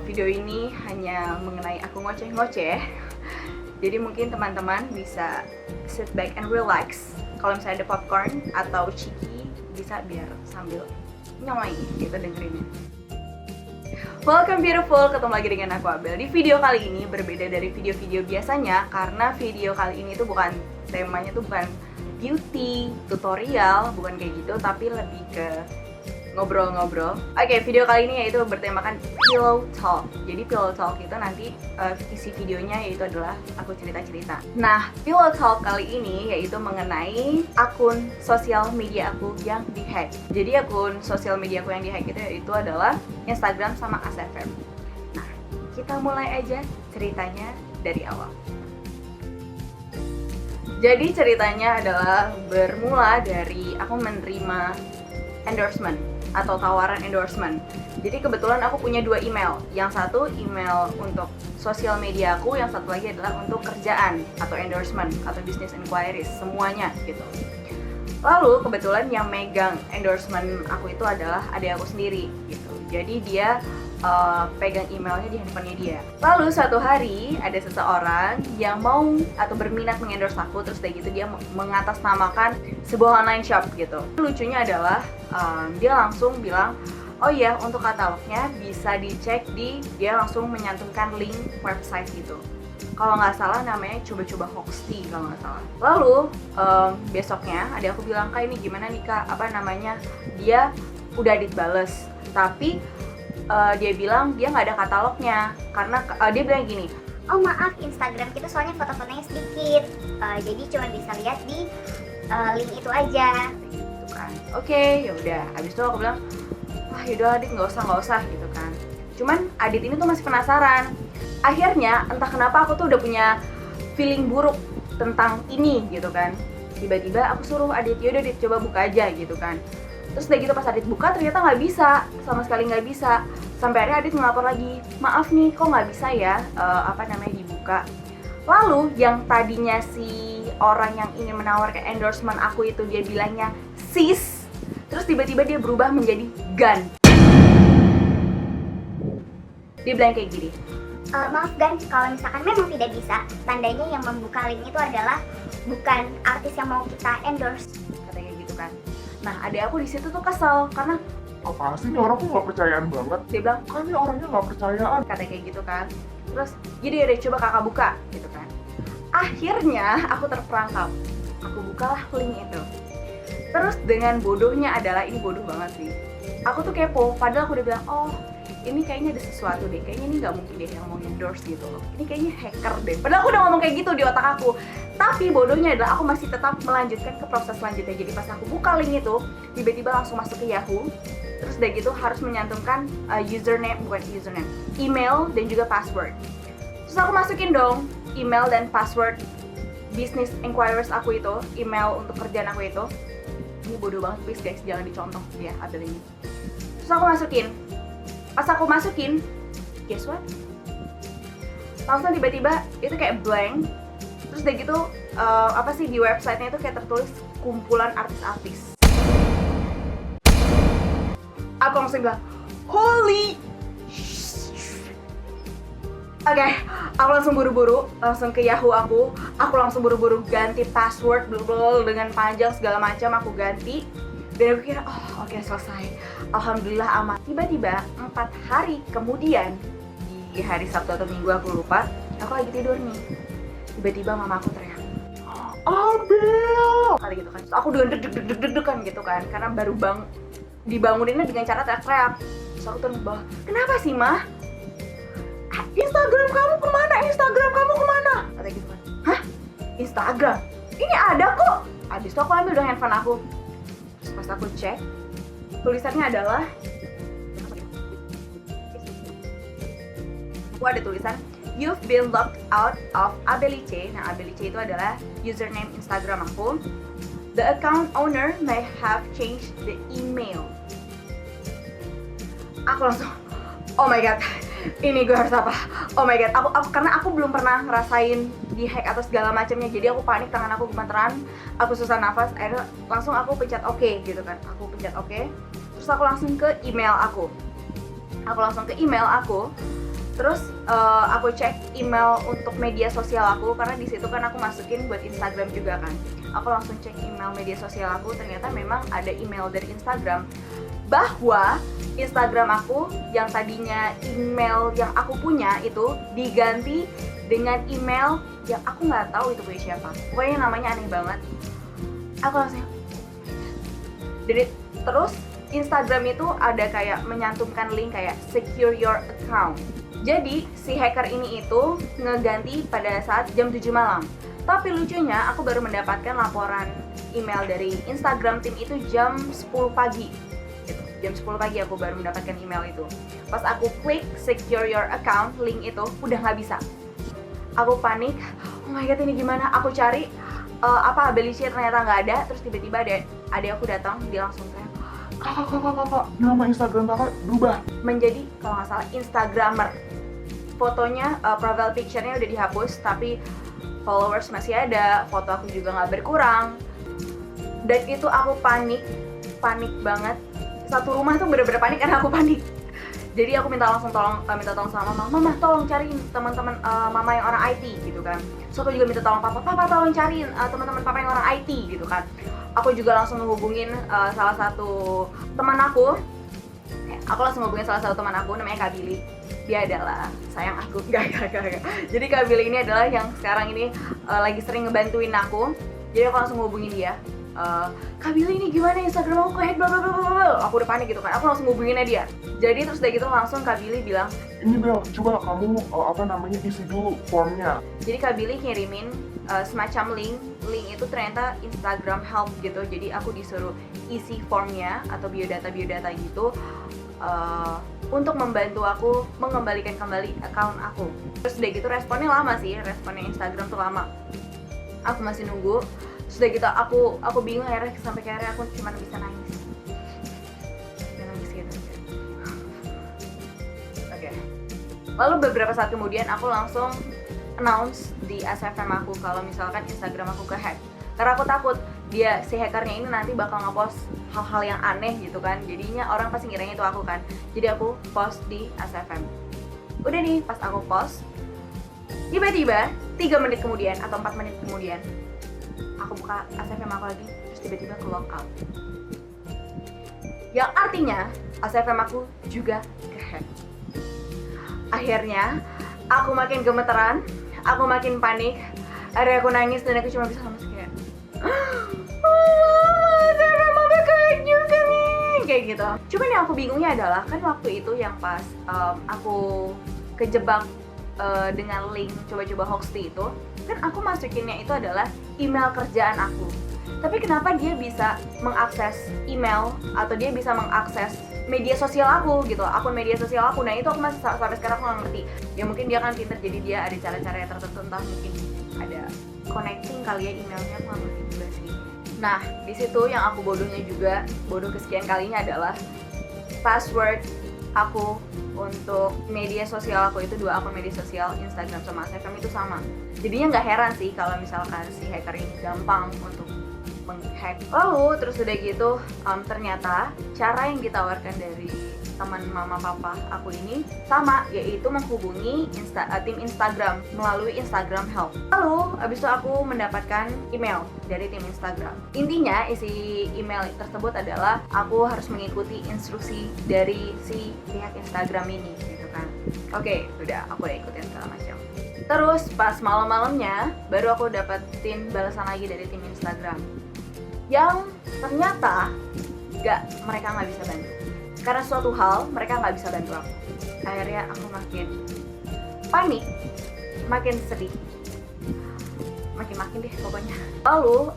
Video ini hanya mengenai aku ngoceh-ngoceh. Jadi mungkin teman-teman bisa sit back and relax. Kalau misalnya ada popcorn atau ciki, bisa biar sambil nyoi gitu dengerinnya. Welcome beautiful, ketemu lagi dengan aku Abel. Di video kali ini berbeda dari video-video biasanya, karena video kali ini tuh bukan, temanya tuh bukan beauty, tutorial, bukan kayak gitu, tapi lebih ke ngobrol-ngobrol. Oke, video kali ini yaitu bertemakan pillow talk. Jadi pillow talk itu nanti isi videonya yaitu adalah aku cerita-cerita. Nah, pillow talk kali ini yaitu mengenai akun sosial media aku yang dihack. Jadi akun sosial media aku yang dihack itu adalah Instagram sama ASFM. Nah, kita mulai aja ceritanya dari awal. Jadi ceritanya adalah bermula dari aku menerima endorsement atau tawaran endorsement. Jadi kebetulan aku punya dua email. Yang satu email untuk sosial media aku, yang satu lagi adalah untuk kerjaan atau endorsement atau business inquiries, semuanya gitu. Lalu kebetulan yang megang endorsement aku itu adalah adik aku sendiri gitu. Jadi dia pegang emailnya di handphonenya dia. Lalu suatu hari ada seseorang yang mau atau berminat mengendorse aku, terus kayak gitu dia mengatasnamakan sebuah online shop gitu. Lucunya adalah dia langsung bilang, oh iya untuk katalognya bisa dicek dia langsung menyantumkan link website gitu. Kalau nggak salah namanya coba-coba Hoxty kalau nggak salah. Lalu besoknya ada aku bilang, kak ini gimana nih kak, apa namanya, dia udah dibales tapi dia bilang dia nggak ada katalognya karena dia bilang gini, oh maaf Instagram kita soalnya foto-fotonya sedikit, jadi cuma bisa lihat di link itu aja gitu kan. Oke, ya udah. Abis itu aku bilang, wah yaudah Adit nggak usah gitu kan. Cuman Adit ini tuh masih penasaran. Akhirnya entah kenapa aku tuh udah punya feeling buruk tentang ini gitu kan. Tiba-tiba aku suruh Adit, yaudah Adit coba buka aja gitu kan. Terus udah gitu pas Adit buka ternyata nggak bisa, sama sekali nggak bisa. Sampai akhirnya Adit ngelapor lagi, maaf nih kok nggak bisa ya dibuka. Lalu yang tadinya si orang yang ingin menawarkan endorsement aku itu dia bilangnya sis, terus tiba-tiba dia berubah menjadi gun. Dia bilang kayak gini, maaf Gan, kalau misalkan memang tidak bisa, tandanya yang membuka link itu adalah bukan artis yang mau kita endorse, katanya gitu kan. Nah adik aku di situ tuh kesel karena apa sih nih orang kok nggak percayaan banget? dia bilang Kan nih orangnya nggak percayaan. katanya kayak gitu kan. Terus jadi ada coba kakak buka gitu kan. Akhirnya aku terperangkap, aku bukalah link itu. Terus dengan bodohnya adalah, ini bodoh banget sih, aku tuh kepo, padahal aku udah bilang, oh ini kayaknya ada sesuatu deh, kayaknya ini nggak mungkin deh yang mau endorse gitu loh, ini kayaknya hacker deh, padahal aku udah ngomong kayak gitu di otak aku. Tapi bodohnya adalah aku masih tetap melanjutkan ke proses selanjutnya. Jadi pas aku buka link itu, tiba-tiba langsung masuk ke Yahoo. Terus udah gitu harus menyantumkan email dan juga password. Terus aku masukin dong email dan password business inquiries aku itu, email untuk kerjaan aku itu. Ini bodoh banget, please guys, jangan dicontoh ya Abel ini. Terus aku masukin. Pas aku masukin, guess what? Langsung tiba-tiba itu kayak blank. Terus udah gitu di websitenya itu kayak tertulis kumpulan artis-artis. Aku langsung bilang, holy Oke, aku langsung buru-buru, langsung ke Yahoo aku langsung buru-buru ganti password dengan panjang segala macam aku ganti. Dan aku kira, oh oke, selesai, alhamdulillah aman. Tiba-tiba 4 hari kemudian, di hari Sabtu atau Minggu aku lupa, aku lagi tidur nih, tiba-tiba mama aku teriak, Abel! kali gitu kan. Terus aku deg-degan gitu kan, karena baru dibanguninnya dengan cara teriak-teriak. Terus aku turun ke bawah, kenapa sih mah? Instagram kamu kemana? Kata gitu kan. Hah? Instagram? Ini ada kok. Abis itu aku ambil dong handphone aku. Terus pas aku cek, tulisannya adalah, aku ada tulisan, you've been locked out of Abelice. Nah Abelice itu adalah username Instagram aku. The account owner may have changed the email. Aku langsung, oh my god, ini gue harus apa? Oh my god, aku karena aku belum pernah ngerasain di hack atau segala macamnya, jadi aku panik, tangan aku gemeteran, aku susah nafas, akhirnya langsung aku pencet oke gitu kan, aku pencet oke, terus aku langsung ke email aku Aku langsung ke email aku. Terus aku cek email untuk media sosial aku, karena di situ kan aku masukin buat Instagram juga kan. Aku langsung cek email media sosial aku, ternyata memang ada email dari Instagram bahwa Instagram aku yang tadinya email yang aku punya itu diganti dengan email yang aku nggak tahu itu punya siapa. Pokoknya namanya aneh banget. Aku langsung delete. Terus Instagram itu ada kayak menyantumkan link kayak secure your account. Jadi si hacker ini itu ngeganti pada saat jam 7 malam. Tapi lucunya aku baru mendapatkan laporan email dari Instagram tim itu jam 10 pagi gitu. Jam 10 pagi aku baru mendapatkan email itu. Pas aku klik secure your account, link itu udah nggak bisa. Aku panik, oh my god ini gimana? Aku cari ability ternyata nggak ada. Terus tiba-tiba adik aku datang, dia langsung teriak, Kakak, nama Instagram kakak berubah. menjadi kalau nggak salah Instagramer. Fotonya, profile picture-nya udah dihapus, tapi followers masih ada, foto aku juga nggak berkurang. Dan itu aku panik banget. Satu rumah tuh bener-bener panik karena aku panik. Jadi aku minta tolong sama mama tolong cariin teman-teman mama yang orang IT gitu kan. So aku juga minta tolong papa tolong cariin teman-teman papa yang orang IT gitu kan. Aku juga langsung menghubungin salah satu teman aku. Aku langsung menghubungin salah satu teman aku namanya Kak Billy. Dia adalah sayang aku. Gak. Jadi Kak Billy ini adalah yang sekarang ini lagi sering ngebantuin aku. Jadi aku langsung menghubungin dia. Kak Billy ini gimana Instagram aku kehack bla bla bla bla. Aku udah panik gitu kan. Aku langsung hubunginnya dia. Jadi terus dari gitu langsung Kak Billy bilang, Ini Bel, coba kamu isi dulu formnya. jadi Kak Billy ngirimin semacam link itu ternyata Instagram help gitu. Jadi aku disuruh isi formnya atau biodata gitu untuk membantu aku mengembalikan kembali account aku. Terus udah gitu responnya lama sih, responnya Instagram tuh lama. Aku masih nunggu. Terus udah gitu aku bingung akhirnya sampai akhirnya aku cuma bisa nangis. Nangis gitu. Oke. Lalu beberapa saat kemudian aku langsung announce di SFM aku kalau misalkan Instagram aku kehack. Karena aku takut si hackernya ini nanti bakal ngepost hal-hal yang aneh gitu kan. Jadinya orang pasti ngiranya itu aku kan. Jadi aku post di SFM. Udah nih, pas aku post, tiba-tiba 3 menit kemudian atau 4 menit kemudian aku buka SFM aku lagi, terus tiba-tiba ke log out. Yang artinya SFM aku juga kehack. Akhirnya aku makin gemeteran, aku makin panik. Akhirnya aku nangis dan aku cuma bisa ngomong kayak, SFM aku kehack juga nih, kayak gitu. Cuman yang aku bingungnya adalah kan waktu itu yang pas aku kejebak dengan link coba-coba hoaxty itu, kan aku masukinnya itu adalah email kerjaan aku. Tapi kenapa dia bisa mengakses email atau dia bisa mengakses media sosial aku gitu, akun media sosial aku. Nah itu aku masih sampai sekarang aku nggak ngerti. Ya mungkin dia kan pinter, jadi dia ada cara-cara yang tertentu, entah mungkin ada connecting kali ya emailnya, aku nggak ngerti juga sih. Nah di situ yang aku bodoh kesekian kalinya adalah password aku untuk media sosial aku itu 2 akun media sosial, Instagram sama SFM itu sama. Jadinya nggak heran sih kalau misalkan si hacker ini gampang untuk menghack. Lalu terus udah gitu ternyata cara yang ditawarkan dari teman mama papa aku ini sama, yaitu menghubungi tim Instagram melalui Instagram help. Lalu abis itu aku mendapatkan email dari tim Instagram. Intinya isi email tersebut adalah aku harus mengikuti instruksi dari si pihak Instagram ini gitu kan. Oke, aku udah ikutin segala macam. Terus pas malam-malamnya baru aku dapetin balasan lagi dari tim Instagram yang ternyata mereka nggak bisa bantu. Karena suatu hal mereka nggak bisa bantu aku. Akhirnya aku makin panik, makin sedih, makin deh pokoknya. Lalu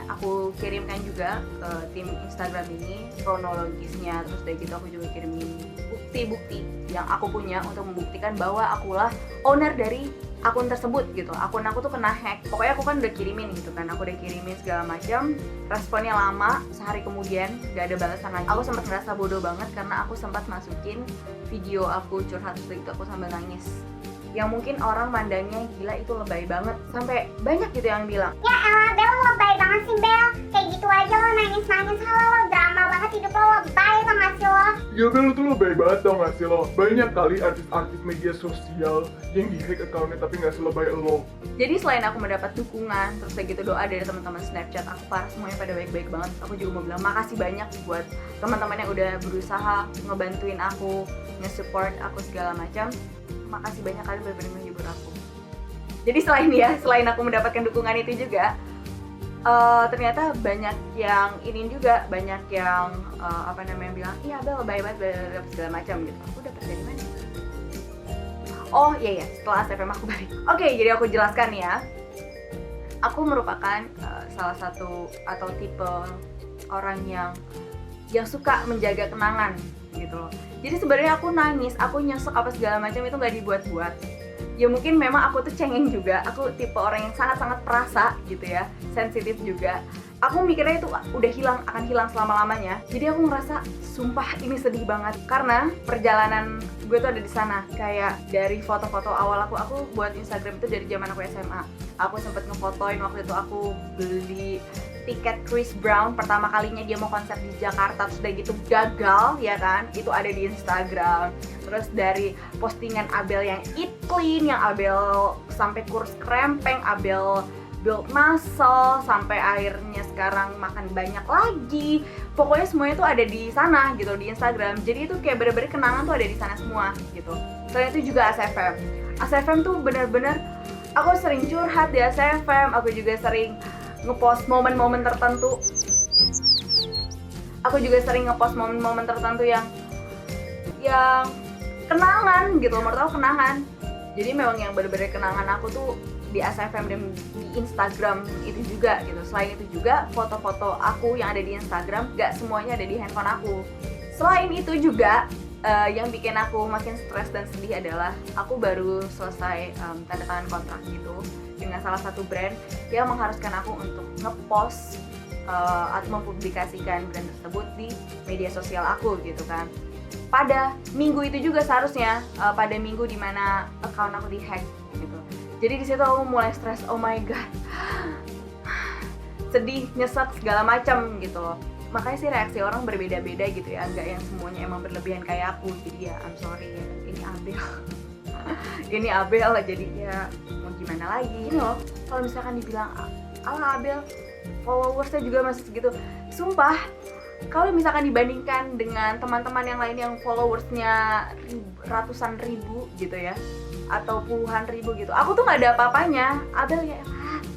aku kirimkan juga ke tim Instagram ini kronologisnya. Terus dari gitu aku juga kirimin bukti-bukti yang aku punya untuk membuktikan bahwa akulah owner dari akun tersebut gitu. Akun aku tuh kena hack. Pokoknya aku kan udah kirimin gitu kan. Aku udah kirimin segala macam. Responnya lama, sehari kemudian gak ada balasan lagi. Aku sempat ngerasa bodoh banget karena aku sempat masukin video aku curhat gitu, aku sambil nangis. Yang mungkin orang mandangnya gila itu lebay banget. Sampai banyak gitu yang bilang, Ya elah Bel, lo lebay banget sih Bel. Kayak gitu aja lo nangis-nangis, halo lo drama banget banget hidup lo, lebay tau gak sih lo? Ya Bel, lu tuh lebay banget tau gak sih lo? Banyak kali artis-artis media sosial yang di-hack account-nya tapi gak selebay lo. Jadi selain aku mendapat dukungan, terus kayak gitu doa dari teman-teman Snapchat aku, para semuanya pada baik-baik banget. Aku juga mau bilang makasih banyak buat teman-teman yang udah berusaha ngebantuin aku, nge-support aku segala macam. Makasih banyak, kalian benar-benar menghibur aku. Jadi selain aku mendapatkan dukungan itu juga, ternyata banyak yang banyak yang bilang, iya Bel lebay banget segala macam gitu. Aku dapat dari mana? Oh iya, setelah SFM aku balik. Oke, jadi aku jelaskan ya. Aku merupakan salah satu atau tipe orang yang suka menjaga kenangan gitu loh. Jadi sebenarnya aku nangis, aku nyesek apa segala macam itu nggak dibuat-buat. Ya mungkin memang aku tuh cengeng juga, aku tipe orang yang sangat-sangat perasa gitu ya, sensitif juga. Aku mikirnya itu akan hilang selama-lamanya. Jadi aku ngerasa sumpah ini sedih banget karena perjalanan gue tuh ada di sana. Kayak dari foto-foto awal aku buat Instagram itu dari zaman aku SMA. Aku sempet ngefotoin waktu itu aku beli tiket Chris Brown pertama kalinya dia mau konser di Jakarta, terus udah gitu gagal ya kan, itu ada di Instagram. Terus dari postingan Abel yang eat clean, yang Abel sampai kurus krempeng, Abel build muscle, sampai akhirnya sekarang makan banyak lagi. Pokoknya semuanya tuh ada di sana gitu, di Instagram. Jadi itu kayak bener-bener kenangan tuh ada di sana semua gitu. Selain itu juga ASFM. ASFM tuh bener-bener aku sering curhat di ASFM, aku juga sering ngepost momen-momen tertentu. Aku juga sering ngepost momen-momen tertentu yang kenangan gitu, menurut aku kenangan. Jadi memang yang bener-bener kenangan aku tuh di ASFM dan di Instagram itu juga gitu. Selain itu juga foto-foto aku yang ada di Instagram gak semuanya ada di handphone aku. Selain itu juga yang bikin aku makin stres dan sedih adalah aku baru selesai tanda tangan kontrak gitu dengan salah satu brand yang mengharuskan aku untuk ngepost atau mempublikasikan brand tersebut di media sosial aku gitu kan. Pada minggu itu juga seharusnya pada minggu dimana account aku dihack gitu. Jadi di situ aku mulai stres, oh my god, sedih, nyesek segala macam gitu loh. Makanya sih reaksi orang berbeda-beda gitu ya, nggak yang semuanya emang berlebihan kayak aku. Jadi ya I'm sorry ya, ini Abel, ini Abel lah. Jadi ya mau gimana lagi. Ini loh, kalau misalkan dibilang ala Abel followersnya juga masih segitu, sumpah. Kalau misalkan dibandingkan dengan teman-teman yang lain yang followersnya ratusan ribu gitu ya, atau puluhan ribu gitu, aku tuh nggak ada apa-apanya. Abel ya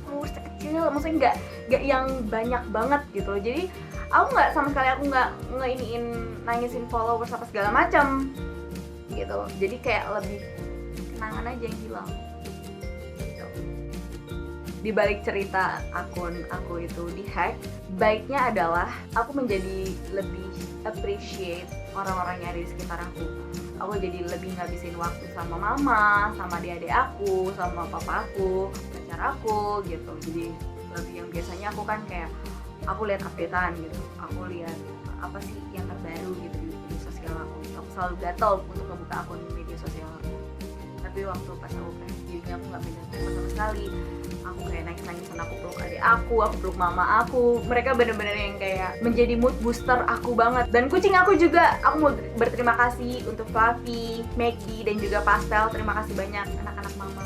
followersnya kecil, maksudnya nggak yang banyak banget gitu. Jadi aku nggak sama sekali, aku nggak nangisin followers apa segala macam gitu. Jadi kayak lebih kenangan aja yang hilang gitu. Di balik cerita akun aku itu dihack, baiknya adalah aku menjadi lebih appreciate orang-orang yang ada di sekitar aku. Aku jadi lebih ngabisin waktu sama mama, sama adik-adik aku, sama papa aku, pacar aku gitu. Jadi lebih yang biasanya aku kan kayak aku lihat updatean gitu, aku lihat apa sih yang terbaru gitu di media sosial aku. Aku selalu gatel untuk ngebuka akun media sosial aku. Tapi waktu pas aku kayak jadinya aku nggak megang sama sekali. Aku kayak nangis-nangisan, aku peluk adik aku peluk mama aku. Mereka bener-bener yang kayak menjadi mood booster aku banget. Dan kucing aku juga, aku mau berterima kasih untuk Fluffy, Maggie, dan juga Pastel. Terima kasih banyak anak-anak mama.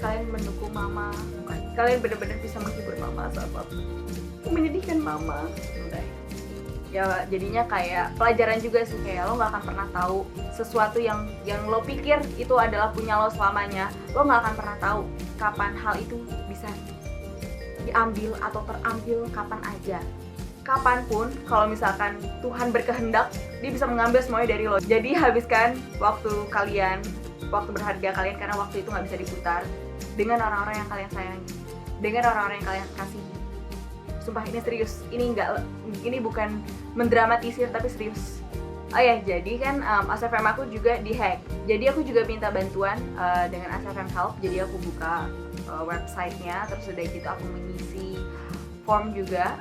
Kalian mendukung mama, kalian bener-bener bisa menghibur mama saat waktu menyedihkan mama. Udah ya, jadinya kayak pelajaran juga sih, kayak lo nggak akan pernah tahu sesuatu yang lo pikir itu adalah punya lo selamanya. Lo nggak akan pernah tahu kapan hal itu bisa diambil atau terambil kapan aja. Kapanpun kalau misalkan Tuhan berkehendak, dia bisa mengambil semuanya dari lo. Jadi habiskan waktu berharga kalian, karena waktu itu nggak bisa diputar, dengan orang-orang yang kalian sayangi, dengan orang-orang yang kalian kasihi. Sumpah ini serius, ini bukan mendramatisir tapi serius. Oh ya, jadi kan ASFM aku juga dihack. Jadi aku juga minta bantuan dengan ASFM Help. Jadi aku buka websitenya, terus udah gitu aku mengisi form juga.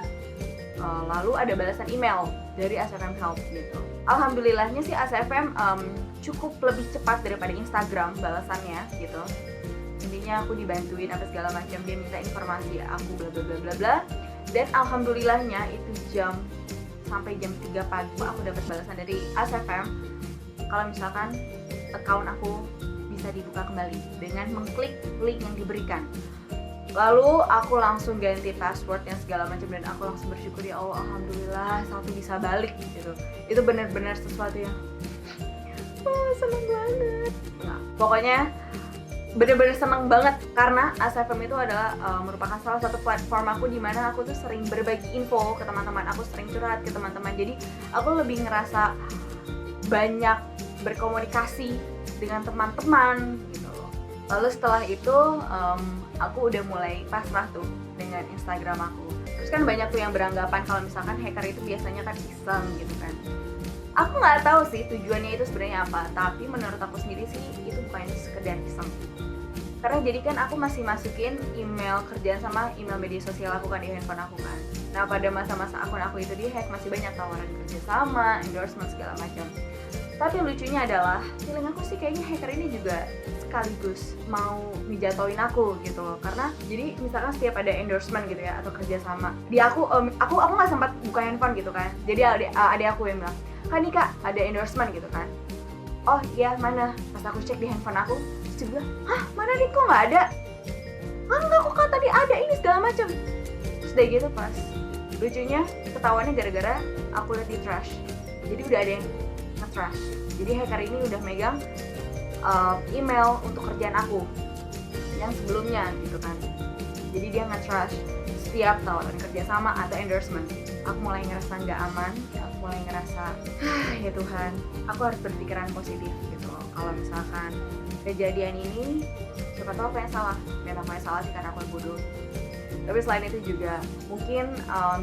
Lalu ada balasan email dari ASFM Help gitu. Alhamdulillahnya sih ASFM cukup lebih cepat daripada Instagram balasannya gitu. Intinya aku dibantuin apa segala macam, dia minta informasi aku bla bla bla bla bla. Dan alhamdulillahnya itu jam sampai jam 3 pagi aku dapat balasan dari ASFM kalau misalkan account aku bisa dibuka kembali dengan mengklik link yang diberikan. Lalu aku langsung ganti password yang segala macam dan aku langsung bersyukur, ya Allah, alhamdulillah satu bisa balik gitu. Itu benar-benar sesuatu yang seneng banget. Nah, pokoknya bener-bener seneng banget karena ASFM itu adalah merupakan salah satu platform aku di mana aku tuh sering berbagi info ke teman-teman, aku sering curhat ke teman-teman. Jadi aku lebih ngerasa banyak berkomunikasi dengan teman-teman gitu loh. Lalu setelah itu aku udah mulai pasrah tuh dengan Instagram aku. Terus kan banyak tuh yang beranggapan kalau misalkan hacker itu biasanya kan iseng gitu kan. Aku nggak tahu sih tujuannya itu sebenarnya apa, tapi menurut aku sendiri sih itu bukan sekedar iseng. Karena jadi kan aku masih masukin email kerjaan sama email media sosial aku kan di handphone aku kan. Nah pada masa-masa akun aku itu di-hack masih banyak tawaran kerja sama, endorsement segala macam. Tapi lucunya adalah feeling aku sih kayaknya hacker ini juga sekaligus mau ngejatoin aku gitu loh. Karena jadi misalkan setiap ada endorsement gitu ya atau kerja sama, di aku nggak sempat buka handphone gitu kan. Jadi adik aku yang bilang, "Kan nih Kak, ada endorsement gitu kan." Oh iya, mana? Pas aku cek di handphone aku, terus dia bilang, "Hah, mana nih, kok nggak ada?" "Ah enggak kok Kak, tadi ada ini segala macam." Terus dari gitu pas lucunya ketahuannya gara-gara aku lihat di trash. Jadi udah ada yang nge-trash. Jadi hacker ini udah megang email untuk kerjaan aku yang sebelumnya gitu kan. Jadi dia nge-trash setiap tawaran kerja sama atau endorsement. Aku mulai ngerasa nggak aman, aku mulai ngerasa ya Tuhan, aku harus berpikiran positif gitu loh. Kalau misalkan kejadian ini, siapa tahu apa yang salah. Dan apa yang salah sih karena aku yang bodoh. Tapi selain itu juga mungkin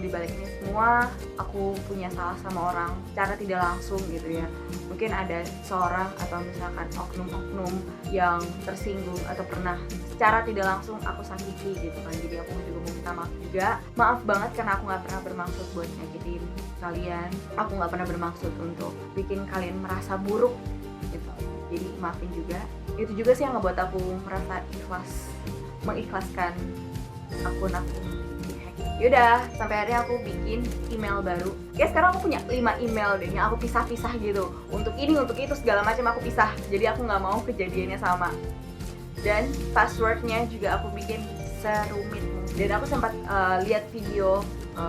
di balik ini semua aku punya salah sama orang secara tidak langsung gitu ya. Mungkin ada seorang atau misalkan oknum-oknum yang tersinggung atau pernah secara tidak langsung aku sakiti gitu kan. Jadi aku juga mau minta maaf juga. Maaf banget karena aku nggak pernah bermaksud buat nyakitin kalian. Aku nggak pernah bermaksud untuk bikin kalian merasa buruk gitu. Jadi maafin juga. Itu juga sih yang ngebuat aku merasa mengikhlaskan akun aku di-hack. Yaudah, sampai akhirnya aku bikin email baru. Ya sekarang aku punya 5 email deh yang aku pisah-pisah gitu. Untuk ini, untuk itu, segala macam aku pisah. Jadi aku nggak mau kejadiannya sama. Dan passwordnya juga aku bikin serumit mungkin. Dan aku sempat lihat video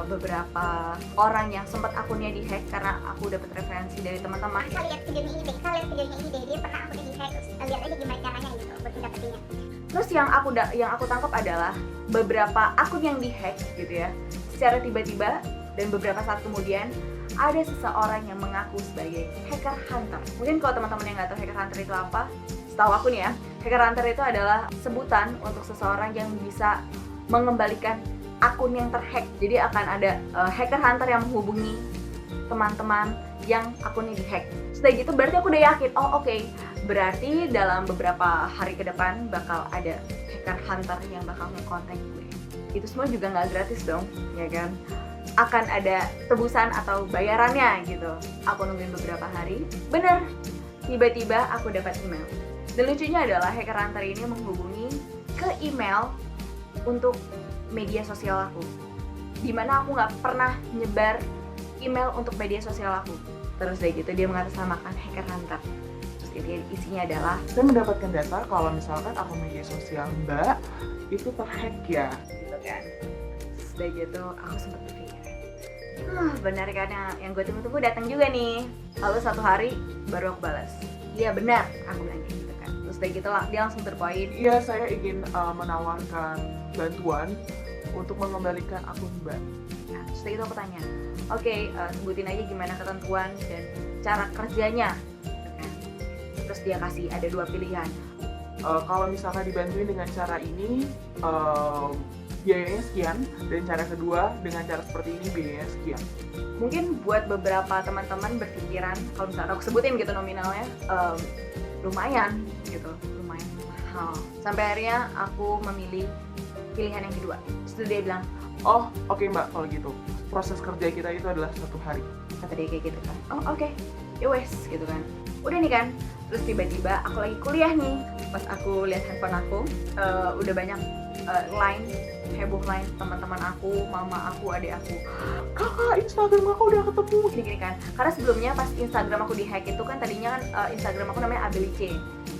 beberapa orang yang sempat akunnya di-hack karena aku dapat referensi dari teman-teman. Kita lihat videonya ini deh, dia pernah akunnya di-hack, terus lihat aja gimana caranya gitu buat dapetinnya. Terus yang aku tangkap adalah beberapa akun yang dihack gitu ya, secara tiba-tiba dan beberapa saat kemudian ada seseorang yang mengaku sebagai hacker hunter. Mungkin kalau teman-teman yang nggak tahu hacker hunter itu apa, setahu aku nih ya, hacker hunter itu adalah sebutan untuk seseorang yang bisa mengembalikan akun yang terhack. Jadi akan ada hacker hunter yang menghubungi teman-teman yang akunnya dihack. Setelah gitu berarti aku udah yakin, oh oke, berarti dalam beberapa hari ke depan bakal ada hacker hunter yang bakal nge-contact gue. Itu semua juga nggak gratis dong, ya kan? Akan ada tebusan atau bayarannya gitu. Aku nungguin beberapa hari, bener, tiba-tiba aku dapat email. Dan lucunya adalah hacker hunter ini menghubungi ke email untuk media sosial aku, dimana aku nggak pernah nyebar email untuk media sosial aku. Terus dari gitu dia mengatasnamakan hacker hunter. Terus isinya adalah, saya mendapatkan data kalau misalkan akun media sosial Mbak itu terhack ya, gitu kan. Terus dari gitu aku sempat berpikir, benar kan yang gue tunggu-tunggu datang juga nih. Lalu satu hari baru aku balas, iya benar, aku bilang gitu kan. Terus dari gitu dia langsung terpoin, iya saya ingin menawarkan bantuan untuk mengembalikan akun Mbak. nah, terus dari gitu aku tanya, oke, sebutin aja gimana ketentuan dan cara kerjanya gitu kan. Terus dia kasih ada 2 pilihan. Kalau misalkan dibantuin dengan cara ini biayanya sekian, dan cara kedua dengan cara seperti ini biayanya sekian. Mungkin buat beberapa teman-teman berpikiran kalau misalnya aku sebutin gitu nominalnya lumayan gitu, lumayan mahal. Sampai akhirnya aku memilih pilihan yang kedua. Terus dia bilang, Oh oke Mbak, kalau gitu proses kerja kita itu adalah 1 hari. kata dia kayak gitu kan, oh oke, ya wes gitu kan. Udah nih kan, terus tiba-tiba aku lagi kuliah nih, pas aku lihat handphone aku udah banyak line, heboh line teman-teman aku, mama aku, adik aku, Kakak, Instagram aku udah ketemu. gini kan. Karena sebelumnya pas Instagram aku di hack itu kan tadinya kan Instagram aku namanya Abelice,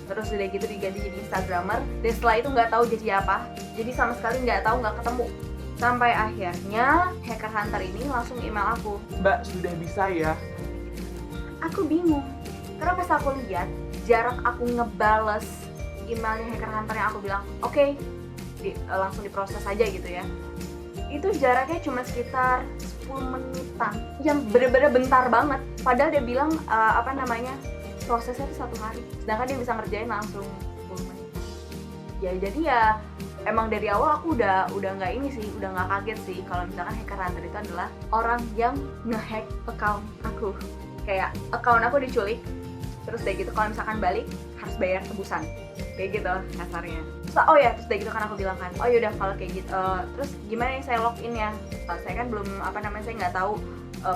terus udah gitu diganti jadi Instagramer, dan setelah itu nggak tahu jadi apa, jadi sama sekali nggak tahu, nggak ketemu, sampai akhirnya hacker hunter ini langsung email aku. Mbak, sudah bisa ya? Aku bingung, karena pas aku lihat jarak aku ngebales emailnya hacker hunter yang aku bilang oke, langsung diproses aja gitu ya, itu jaraknya cuma sekitar 10 menitan, yang bener-bener bentar banget. Padahal dia bilang prosesnya itu 1 hari, sedangkan dia bisa ngerjain langsung 10 menit. Ya jadi ya emang dari awal aku udah nggak ini sih, udah nggak kaget sih kalau misalkan hacker hunter itu adalah orang yang ngehack account aku. Kayak account aku diculik, terus dari gitu kalau misalkan balik harus bayar tebusan, kayak gitu kasarnya. Terus dari gitu kan aku bilang kan, oh yaudah kalau kayak gitu, terus gimana nih saya login ya? Saya kan belum saya nggak tahu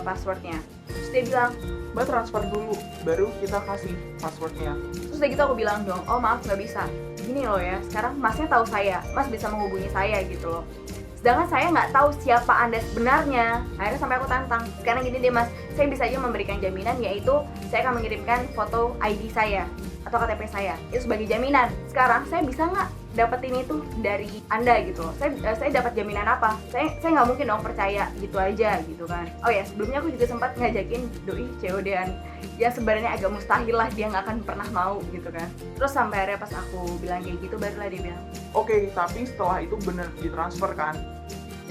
passwordnya. Terus dia bilang, Mbak transfer dulu, baru kita kasih passwordnya. terus dari gitu aku bilang dong, oh maaf nggak bisa. Gini loh ya, sekarang masnya tahu saya, mas bisa menghubungi saya gitu loh. Sedangkan saya nggak tahu siapa anda sebenarnya. Akhirnya sampai aku tantang, sekarang gini deh mas, saya bisa aja memberikan jaminan, yaitu saya akan mengirimkan foto ID saya atau KTP saya itu sebagai jaminan. Sekarang saya bisa nggak dapetin itu dari anda gitu loh. Saya dapat jaminan apa? Saya nggak mungkin dong percaya gitu aja gitu kan. Oh ya, sebelumnya aku juga sempat ngajakin doi COD-an, ya sebenarnya agak mustahil lah, dia nggak akan pernah mau gitu kan. Terus sampai akhirnya pas aku bilang kayak gitu, barulah dia bilang, Oke, tapi setelah itu bener ditransfer kan?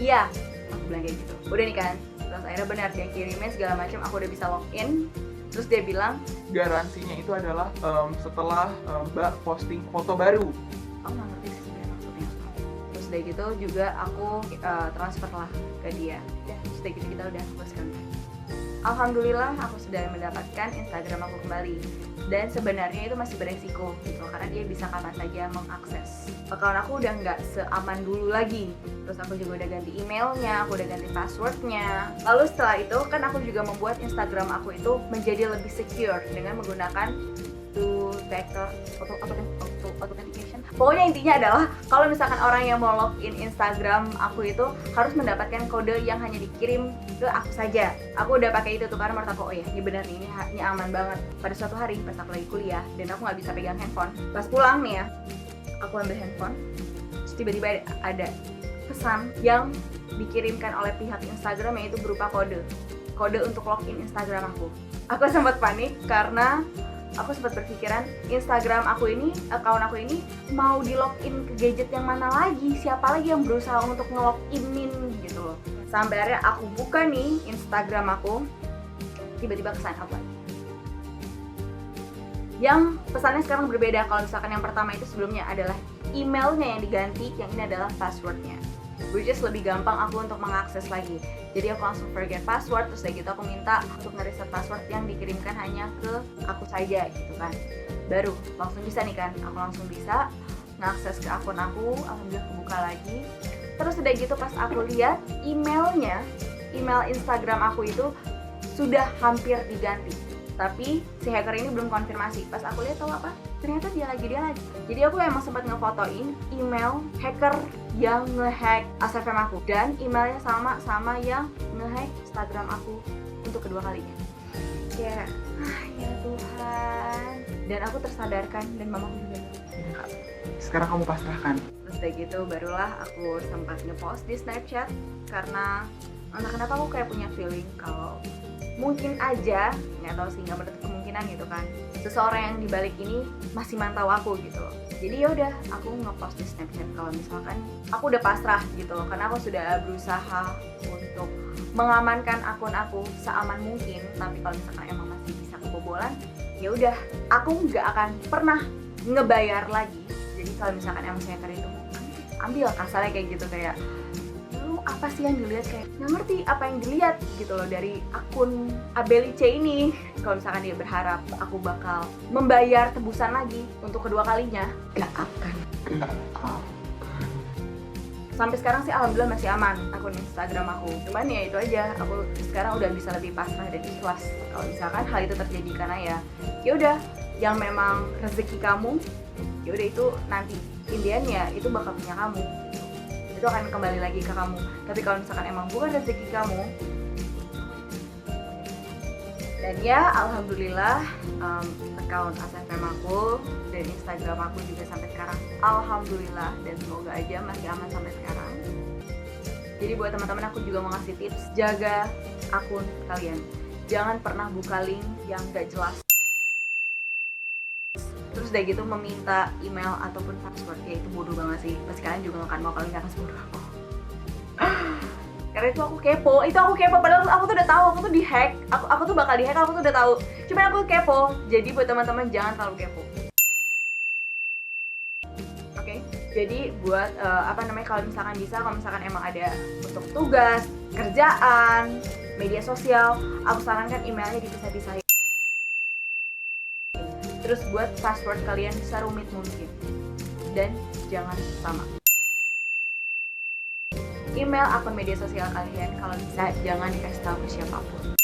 iya, aku bilang kayak gitu. Udah nih kan, terus akhirnya benar dia kirimin segala macam, aku udah bisa login. Terus dia bilang, Garansinya itu adalah setelah Mbak posting foto baru. aku nggak ngerti sih sebenarnya maksudnya apa. Terus dari gitu juga aku transfer lah ke dia. Ya, terus dari gitu kita udah close kontak. Alhamdulillah aku sudah mendapatkan Instagram aku kembali. Dan sebenarnya itu masih beresiko gitu, karena dia bisa kapan saja mengakses. Account aku udah nggak seaman dulu lagi. Terus aku juga udah ganti emailnya, aku udah ganti passwordnya. Lalu setelah itu kan aku juga membuat Instagram aku itu menjadi lebih secure dengan menggunakan two factor authentication. Pokoknya intinya adalah kalau misalkan orang yang mau login Instagram aku itu harus mendapatkan kode yang hanya dikirim ke aku saja. Aku udah pakai itu tuh karena menurut aku, oh ya ini benar nih, ini aman banget. Pada suatu hari pas aku lagi kuliah dan aku nggak bisa pegang handphone, pas pulang nih ya, aku ambil handphone, terus tiba-tiba ada pesan yang dikirimkan oleh pihak Instagram, yaitu berupa kode untuk login Instagram aku. Aku sempat panik karena aku sempat berpikiran Instagram aku ini, account aku ini mau di login ke gadget yang mana lagi, siapa lagi yang berusaha untuk nge-loginin gitu loh. Sampai akhirnya aku buka nih Instagram aku, tiba-tiba kesan apa yang pesannya sekarang berbeda. Kalau misalkan yang pertama itu sebelumnya adalah emailnya yang diganti, yang ini adalah passwordnya, which is lebih gampang aku untuk mengakses lagi. Jadi aku langsung forget password, terus dari gitu aku minta untuk nge-reset password yang dikirimkan hanya ke aku saja gitu kan. Baru langsung bisa nih kan, aku langsung bisa ngakses ke akun aku, alhamdulillah kebuka lagi. Terus udah gitu pas aku lihat emailnya, email Instagram aku itu sudah hampir diganti, tapi si hacker ini belum konfirmasi. Pas aku lihat, tahu apa? Ternyata dia lagi. Jadi aku emang sempat ngefotoin email hacker yang ngehack ASFM aku, dan emailnya sama yang ngehack Instagram aku untuk kedua kalinya. Ya Tuhan. Dan aku tersadarkan, dan mamaku juga. Sekarang kamu pasrahkan. Terus dari gitu barulah aku sempat ngepost di Snapchat, karena entah kenapa aku kayak punya feeling kalau mungkin aja, nggak tahu sih, nggak menutup kemungkinan gitu kan, seseorang yang dibalik ini masih mantau aku gitu loh. Jadi yaudah aku ngepost di Snapchat kalau misalkan aku udah pasrah gitu loh, karena aku sudah berusaha untuk mengamankan akun aku seaman mungkin. Tapi kalau misalkan emang masih bisa kebobolan, ya udah aku nggak akan pernah ngebayar lagi. Jadi kalau misalkan emang saya itu ambil, kasarnya kayak gitu, kayak lu apa sih yang dilihat, kayak nggak ngerti apa yang dilihat gitu loh dari akun Abelice ini. Kalau misalkan dia berharap aku bakal membayar tebusan lagi untuk kedua kalinya, gak akan. Sampai sekarang sih alhamdulillah masih aman akun Instagram aku. Cuman ya itu aja, aku sekarang udah bisa lebih pasrah dan ikhlas kalau misalkan hal itu terjadi, karena ya ya udah, yang memang rezeki kamu, ya udah itu nanti intinya itu bakal punya kamu, itu akan kembali lagi ke kamu. Tapi kalau misalkan emang bukan rezeki kamu, dan ya alhamdulillah account ASFM aku dan Instagram aku juga sampai sekarang alhamdulillah, dan semoga aja masih aman sampai sekarang. Jadi buat teman-teman aku juga mau ngasih tips, jaga akun kalian, jangan pernah buka link yang gak jelas, terus udah gitu meminta email ataupun password. Ya itu bodoh banget sih, pasti kalian juga gak akan mau kalian akan sebodoh aku. Karena itu aku kepo, padahal aku tuh udah tahu aku tuh dihack, aku tuh bakal dihack, aku tuh udah tahu. Cuman aku kepo. Jadi buat teman-teman jangan terlalu kepo. Oke. Jadi buat kalau misalkan bisa, kalau misalkan emang ada untuk tugas, kerjaan, media sosial, aku sarankan emailnya dipisah-pisahin. Terus buat password kalian serumit mungkin. Dan jangan sama. Email akun media sosial kalian kalau bisa jangan dikasih tahu ke siapapun.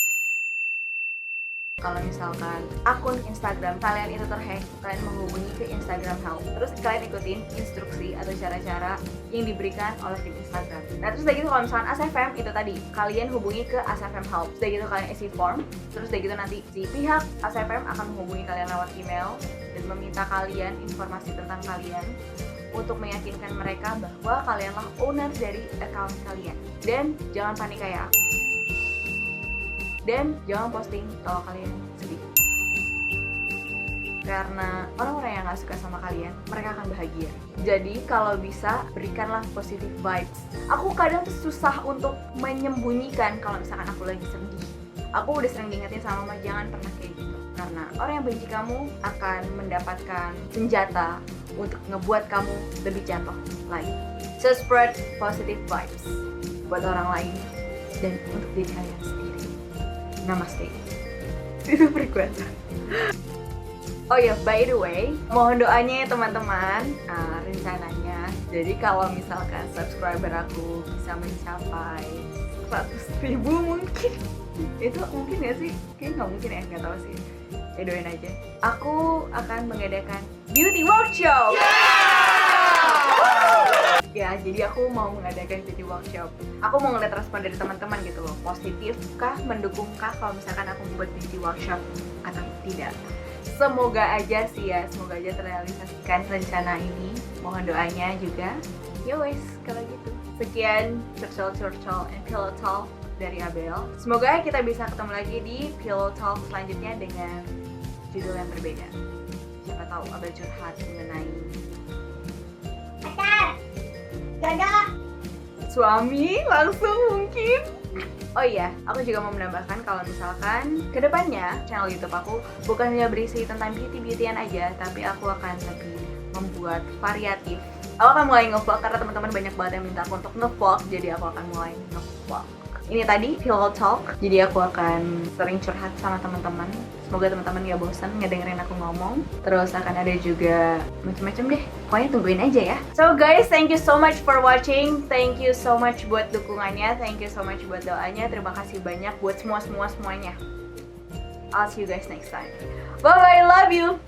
Kalau misalkan akun Instagram kalian itu terhack, kalian menghubungi ke Instagram Help. Terus kalian ikutin instruksi atau cara-cara yang diberikan oleh tim Instagram. Nah terus udah gitu kalau misalkan ASFM itu tadi, kalian hubungi ke ASFM Help. Udah gitu kalian isi form. Terus udah gitu nanti si pihak ASFM akan menghubungi kalian lewat email dan meminta kalian informasi tentang kalian, untuk meyakinkan mereka bahwa kalianlah owner dari account kalian. Dan jangan panik kayak aku. Dan jangan posting kalau kalian sedih. Karena orang-orang yang gak suka sama kalian, mereka akan bahagia. Jadi kalau bisa, berikanlah positive vibes. Aku kadang tuh susah untuk menyembunyikan kalau misalkan aku lagi sedih. Aku udah sering diingetin sama mama, jangan pernah kayak gitu. Karena orang yang benci kamu akan mendapatkan senjata untuk ngebuat kamu lebih jatuh lagi. So spread positive vibes buat orang lain dan untuk diri kalian sendiri. Namaste. Itu frekuensi. Oh ya, by the way, mohon doanya ya teman-teman. Rencananya, jadi kalau misalkan subscriber aku bisa mencapai 100.000 mungkin, itu mungkin gak sih? Kayaknya nggak mungkin ya, nggak tahu sih. Ya doain aja. Aku akan mengadakan beauty workshop. Ya, jadi aku mau mengadakan beauty workshop. Aku mau ngeliat respon dari teman-teman gitu loh. Positif kah, mendukung kah kalau misalkan aku membuat beauty workshop atau tidak. Semoga aja sih ya, semoga aja terrealisasikan rencana ini. Mohon doanya juga. Ya wes, kalau gitu. Sekian Curcol and Pillow Talk dari Abel. Semoga kita bisa ketemu lagi di Pillow Talk selanjutnya dengan judul yang berbeda. Siapa tahu Abel curhat mengenai Pacar, jodoh, suami langsung mungkin. Oh iya, aku juga mau menambahkan kalau misalkan kedepannya channel YouTube aku bukan hanya berisi tentang beauty-beautyan aja, tapi aku akan lebih membuat variatif. Aku akan mulai nge-vlog karena teman-teman banyak banget yang minta aku untuk nge-vlog, jadi aku akan mulai nge-vlog. Ini tadi Pillow Talk, jadi aku akan sering curhat sama teman-teman. Semoga teman-teman gak bosan ngedengerin aku ngomong. Terus akan ada juga macam-macam deh. Pokoknya tungguin aja ya. So guys, thank you so much for watching. Thank you so much buat dukungannya. Thank you so much buat doanya. Terima kasih banyak buat semuanya. I'll see you guys next time. Bye bye, love you.